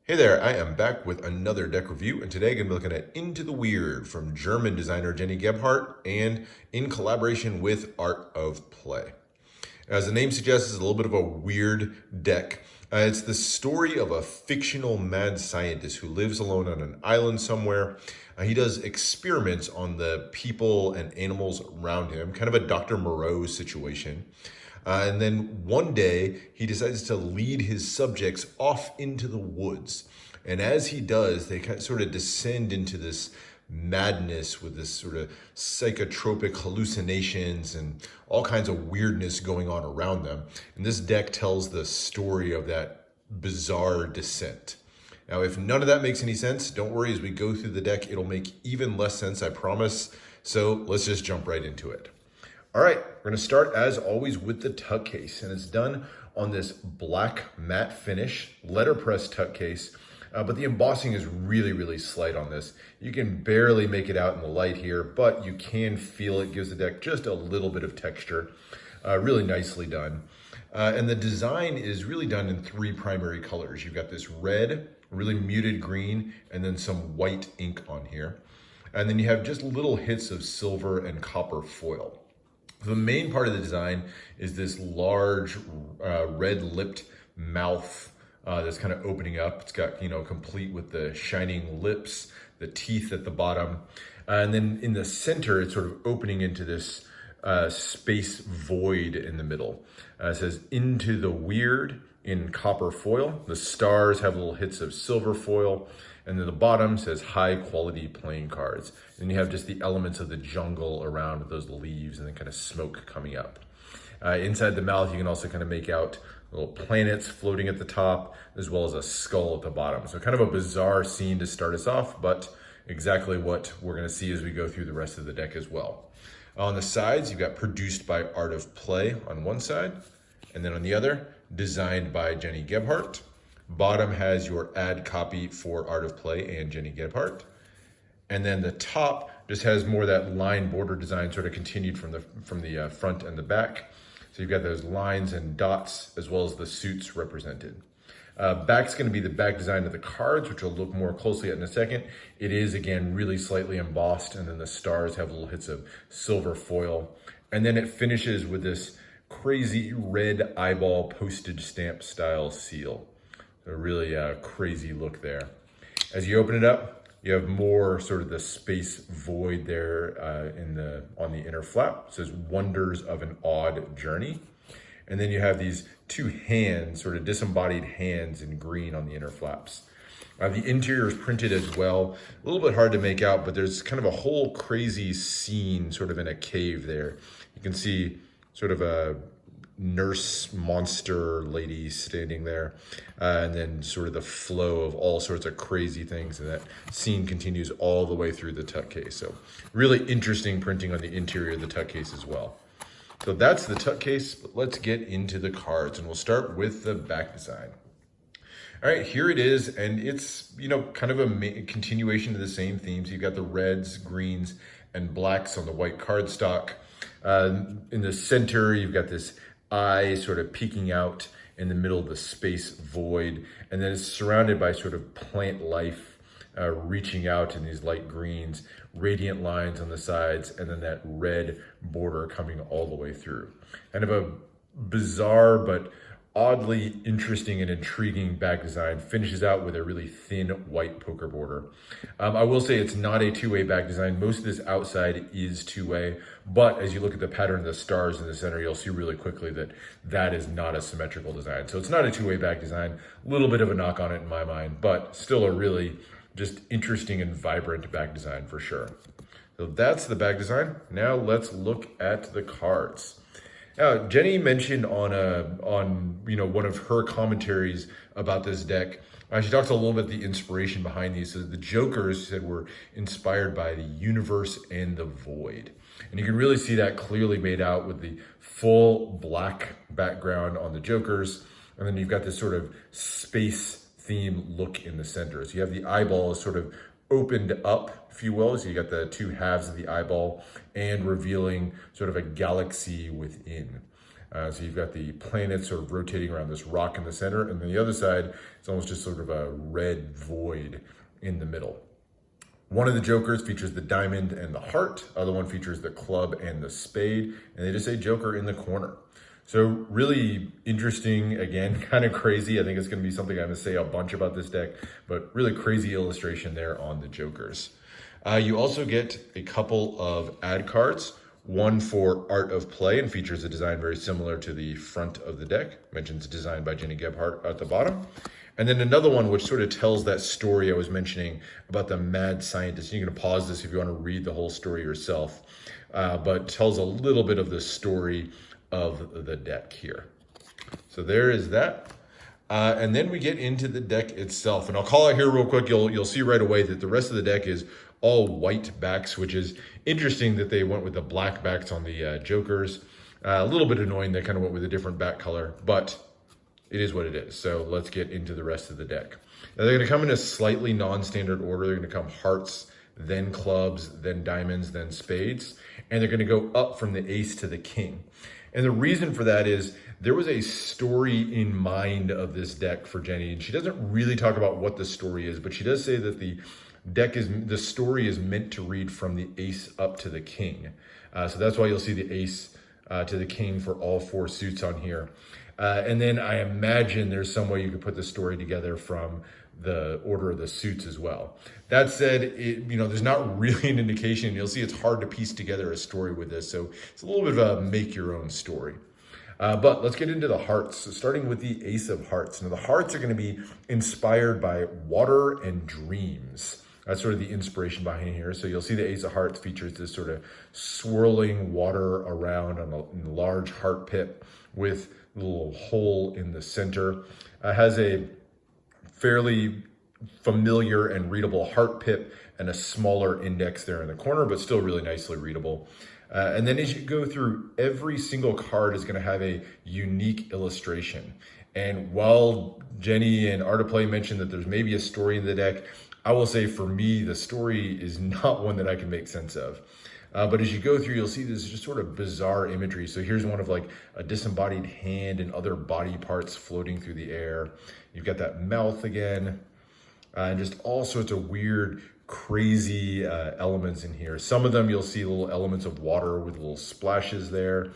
Hey there, I am back with another deck review, and today I'm going to be looking at Into the Weird from German designer Jenny Gebhardt and in collaboration with Art of Play. As the name suggests, it's a little bit of a weird deck. It's the story of a fictional mad scientist who lives alone on an island somewhere. He does experiments on the people and animals around him, kind of a Dr. Moreau situation. And then one day, he decides to lead his subjects off into the woods. And as he does, they kind of sort of descend into this madness with this sort of psychotropic hallucinations and all kinds of weirdness going on around them. And this deck tells the story of that bizarre descent. Now, if none of that makes any sense, don't worry. As we go through the deck, it'll make even less sense, I promise. So let's just jump right into it. All right, we're gonna start as always with the tuck case, and it's done on this black matte finish, letterpress tuck case, but the embossing is really, really slight on this. You can barely make it out in the light here, but you can feel it, gives the deck just a little bit of texture. Really nicely done. And the design is really done in three primary colors. You've got this red, really muted green, and then some white ink on here. And then you have just little hits of silver and copper foil. The main part of the design is this large red-lipped mouth that's kind of opening up. It's got, complete with the shining lips, the teeth at the bottom. And then in the center, it's sort of opening into this space void in the middle. It says, "Into the Weird" in copper foil. The stars have little hits of silver foil. And then the bottom says high quality playing cards. And you have just the elements of the jungle around with those leaves and then kind of smoke coming up. Inside the mouth, you can also kind of make out little planets floating at the top, as well as a skull at the bottom. So kind of a bizarre scene to start us off, but exactly what we're gonna see as we go through the rest of the deck as well. On the sides, you've got "Produced by Art of Play" on one side, and then on the other, "Designed by Jenny Gebhardt." Bottom has your ad copy for Art of Play and Jenny Gebhardt. And then the top just has more of that line border design sort of continued from the front and the back. So you've got those lines and dots as well as the suits represented. Back's going to be the back design of the cards, which we'll look more closely at in a second. It is, again, really slightly embossed, and then the stars have little hits of silver foil. And then it finishes with this crazy red eyeball postage stamp style seal. A really crazy look there. As you open it up, you have more sort of the space void there on the inner flap. It says "Wonders of an Odd Journey." And then you have these two hands, sort of disembodied hands in green on the inner flaps. The interior is printed as well. A little bit hard to make out, but there's kind of a whole crazy scene sort of in a cave there. You can see sort of a nurse monster lady standing there, and then sort of the flow of all sorts of crazy things, and that scene continues all the way through the tuck case. So really interesting printing on the interior of the tuck case as well. So that's the tuck case, but let's get into the cards, and we'll start with the back design. All right, here it is, and it's, kind of a continuation of the same themes. You've got the reds, greens, and blacks on the white cardstock. In the center, you've got this eye sort of peeking out in the middle of the space void, and then it's surrounded by sort of plant life reaching out in these light greens, radiant lines on the sides, and then that red border coming all the way through. Kind of a bizarre but oddly interesting and intriguing back design. Finishes out with a really thin white poker border. I will say it's not a two-way back design. Most of this outside is two-way, but as you look at the pattern of the stars in the center, you'll see really quickly that that is not a symmetrical design. So it's not a two-way back design. A little bit of a knock on it in my mind, but still a really just interesting and vibrant back design for sure. So that's the back design. Now let's look at the cards. Jenny mentioned on one of her commentaries about this deck, she talks a little bit the inspiration behind these. So the Jokers said were inspired by the universe and the void. And you can really see that clearly made out with the full black background on the Jokers. And then you've got this sort of space theme look in the center. So you have the eyeball sort of opened up, if you will. So you got the two halves of the eyeball and revealing sort of a galaxy within. So you've got the planets sort of rotating around this rock in the center, and then the other side, it's almost just sort of a red void in the middle. One of the jokers features the diamond and the heart. Other one features the club and the spade. And they just say Joker in the corner. So really interesting, again, kind of crazy. I think it's going to be something I'm going to say a bunch about this deck, but really crazy illustration there on the jokers. You also get a couple of ad cards. One for Art of Play and features a design very similar to the front of the deck. Mentions designed by Jenny Gebhardt at the bottom. And then another one which sort of tells that story I was mentioning about the mad scientist. You can pause this if you want to read the whole story yourself, but tells a little bit of the story of the deck here. So there is that. And then we get into the deck itself. And I'll call out here real quick. You'll see right away that the rest of the deck is all white backs, which is interesting that they went with the black backs on the jokers. A little bit annoying they kind of went with a different back color, but it is what it is. So let's get into the rest of the deck. Now they're going to come in a slightly non-standard order. They're going to come hearts, then clubs, then diamonds, then spades. And they're going to go up from the ace to the king. And the reason for that is there was a story in mind of this deck for Jenny. And she doesn't really talk about what the story is, but she does say that the story is meant to read from the ace up to the king. So that's why you'll see the ace to the king for all four suits on here. And then I imagine there's some way you could put the story together from the order of the suits as well. That said, there's not really an indication. You'll see it's hard to piece together a story with this. So it's a little bit of a make your own story. But let's get into the hearts. So starting with the Ace of Hearts. Now the hearts are going to be inspired by water and dreams. That's sort of the inspiration behind here. So you'll see the Ace of Hearts features this sort of swirling water around on a large heart pit with a little hole in the center. Has a fairly familiar and readable heart pit and a smaller index there in the corner, but still really nicely readable. And then as you go through, every single card is going to have a unique illustration. And while Jenny and Art of Play mentioned that there's maybe a story in the deck, I will say for me, the story is not one that I can make sense of. But as you go through, you'll see this just sort of bizarre imagery. So here's one of like a disembodied hand and other body parts floating through the air. You've got that mouth again, and just all sorts of weird, crazy elements in here. Some of them you'll see little elements of water with little splashes there.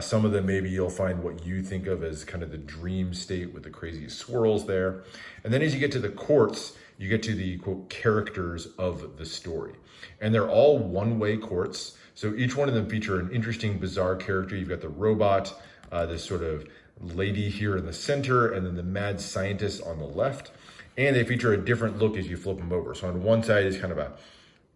Some of them maybe you'll find what you think of as kind of the dream state with the crazy swirls there. And then as you get to the courts, you get to the quote characters of the story. And they're all one-way courts. So each one of them feature an interesting, bizarre character. You've got the robot, this sort of lady here in the center, and then the mad scientist on the left. And they feature a different look as you flip them over. So on one side is kind of a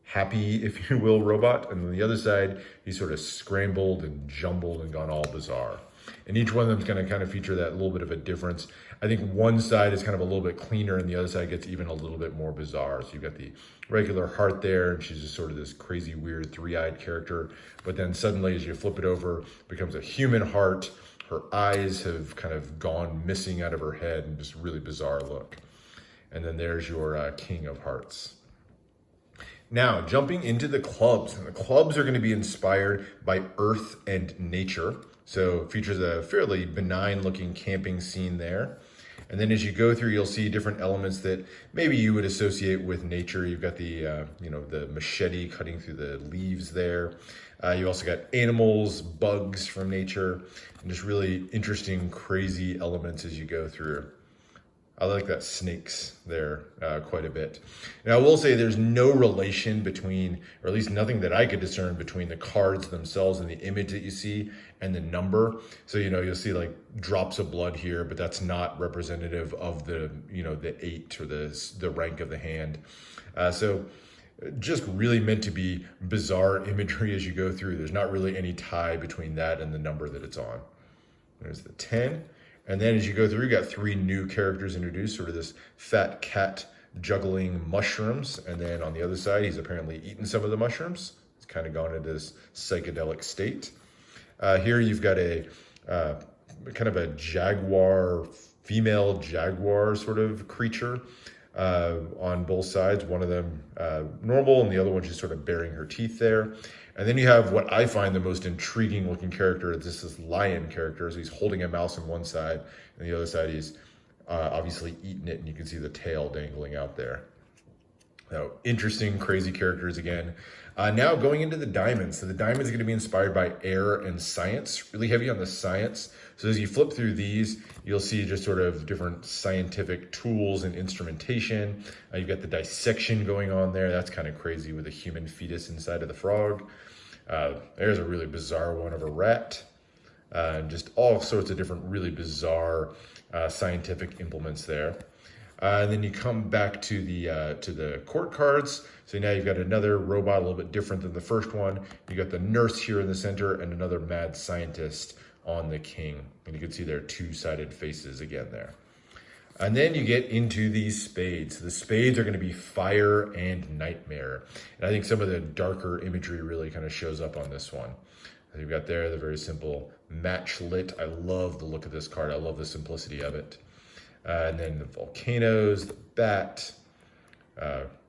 happy, if you will, robot. And on the other side, he's sort of scrambled and jumbled and gone all bizarre. And each one of them is going to kind of feature that little bit of a difference. I think one side is kind of a little bit cleaner and the other side gets even a little bit more bizarre. So you've got the regular heart there, and she's just sort of this crazy, weird, three-eyed character. But then suddenly as you flip it over, it becomes a human heart. Her eyes have kind of gone missing out of her head and just really bizarre look. And then there's your King of Hearts. Now, jumping into the clubs. And the clubs are going to be inspired by earth and nature. So it features a fairly benign looking camping scene there. And then as you go through, you'll see different elements that maybe you would associate with nature. You've got the, the machete cutting through the leaves there. You also got animals, bugs from nature, and just really interesting, crazy elements as you go through. I like that snakes there quite a bit. Now, I will say there's no relation between, or at least nothing that I could discern between the cards themselves and the image that you see and the number. So, you'll see like drops of blood here, but that's not representative of the, the 8 or the rank of the hand. So just really meant to be bizarre imagery as you go through. There's not really any tie between that and the number that it's on. There's the 10. And then as you go through, you got 3 new characters introduced, sort of this fat cat juggling mushrooms. And then on the other side, he's apparently eaten some of the mushrooms. He's kind of gone into this psychedelic state. Here you've got a kind of a jaguar, female jaguar sort of creature. on both sides. One of them normal, and the other one just sort of baring her teeth there. And then you have what I find the most intriguing looking character. This lion character. So he's holding a mouse on one side, and the other side he's obviously eating it, and you can see the tail dangling out there. So interesting, crazy characters again. Now going into the diamonds. So the diamond is going to be inspired by air and science, really heavy on the science. So as you flip through these, you'll see just sort of different scientific tools and instrumentation. You've got the dissection going on there. That's kind of crazy with a human fetus inside of the frog. There's a really bizarre one of a rat. Just all sorts of different really bizarre scientific implements there. And then you come back to the court cards. So now you've got another robot, a little bit different than the first one. You got the nurse here in the center and another mad scientist on the king. And you can see their two-sided faces again there. And then you get into these spades. So the spades are going to be fire and nightmare. And I think some of the darker imagery really kind of shows up on this one. So you've got there the very simple match lit. I love the look of this card. I love the simplicity of it. And then the volcanoes, the bat,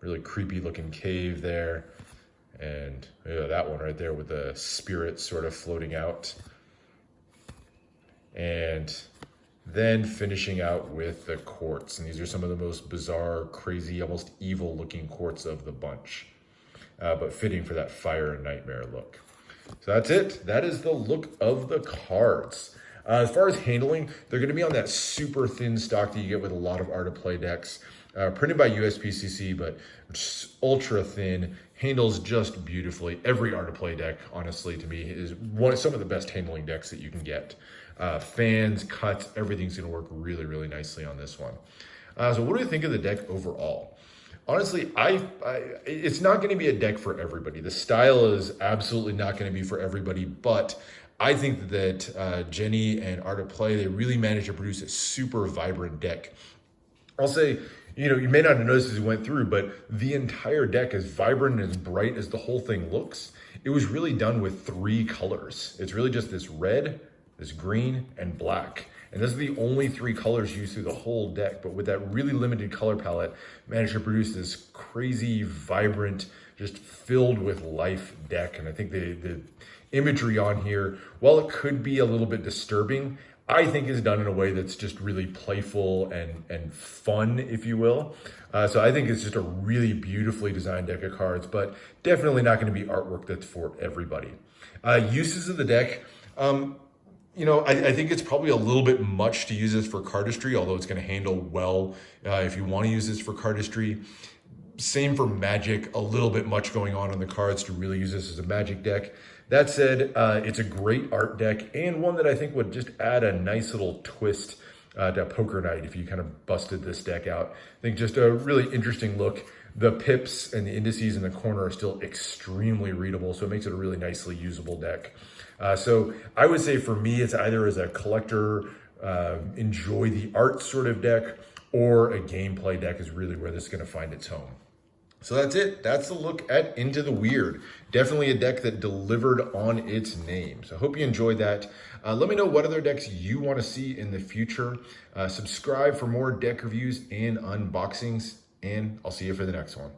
really creepy looking cave there. And that one right there with the spirits sort of floating out. And then finishing out with the quartz. And these are some of the most bizarre, crazy, almost evil looking quartz of the bunch. But fitting for that fire and nightmare look. So that's it. That is the look of the cards. As far as handling, they're going to be on that super thin stock that you get with a lot of Art of Play decks. Printed by USPCC, but just ultra thin, handles just beautifully. Every Art of Play deck, honestly, to me, is some of the best handling decks that you can get. Fans, cuts, everything's going to work really, really nicely on this one. So what do you think of the deck overall? Honestly, it's not going to be a deck for everybody. The style is absolutely not going to be for everybody, but I think that Jenny and Art of Play, they really managed to produce a super vibrant deck. I'll say, you may not have noticed as we went through, but the entire deck, as vibrant and as bright as the whole thing looks, it was really done with 3 colors. It's really just this red, this green, and black. And those are the only 3 colors used through the whole deck. But with that really limited color palette, managed to produce this crazy, vibrant, just filled with life deck. And I think the imagery on here, while it could be a little bit disturbing, I think is done in a way that's just really playful and fun, if you will. So I think it's just a really beautifully designed deck of cards, but definitely not going to be artwork that's for everybody. Uses of the deck. I think it's probably a little bit much to use this for cardistry, although it's going to handle well if you want to use this for cardistry. Same for Magic, a little bit much going on the cards to really use this as a Magic deck. That said, it's a great art deck and one that I think would just add a nice little twist to Poker Night if you kind of busted this deck out. I think just a really interesting look. The pips and the indices in the corner are still extremely readable, so it makes it a really nicely usable deck. So I would say for me, it's either as a collector, enjoy the art sort of deck, or a gameplay deck is really where this is going to find its home. So that's it. That's the look at Into the Weird. Definitely a deck that delivered on its name. So I hope you enjoyed that. Let me know what other decks you want to see in the future. Subscribe for more deck reviews and unboxings, and I'll see you for the next one.